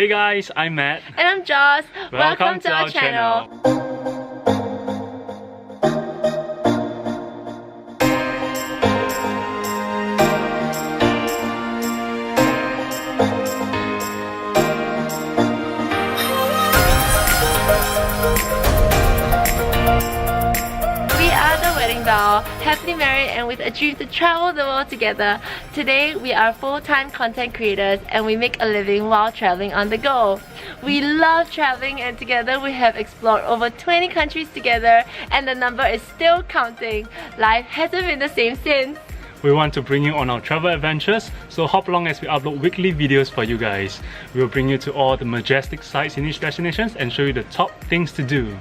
Hey guys, I'm Matt. And I'm Joce. Welcome to our channel. We are the Wedding Vow, happily married and with a dream to travel the world together. Today, we are full-time content creators and we make a living while traveling on the go. We love traveling and together we have explored over 20 countries together and the number is still counting. Life hasn't been the same since. We want to bring you on our travel adventures, so hop along as we upload weekly videos for you guys. We will bring you to all the majestic sites in each destination and show you the top things to do.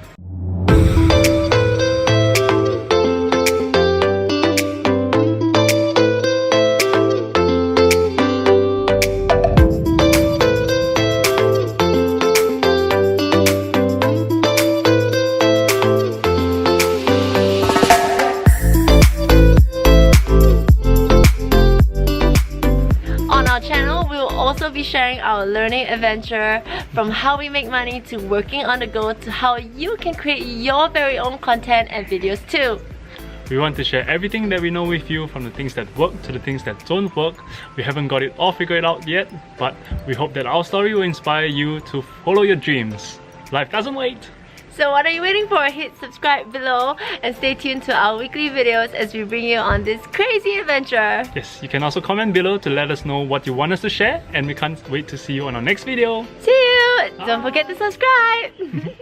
Also be sharing our learning adventure from how we make money to working on the go to how you can create your very own content and videos too. We want to share everything that we know with you, from the things that work to the things that don't work. We haven't got it all figured out yet, but we hope that our story will inspire you to follow your dreams. Life doesn't wait! So what are you waiting for? Hit subscribe below and stay tuned to our weekly videos as we bring you on this crazy adventure. Yes, you can also comment below to let us know what you want us to share, and we can't wait to see you on our next video. See you! Don't forget to subscribe!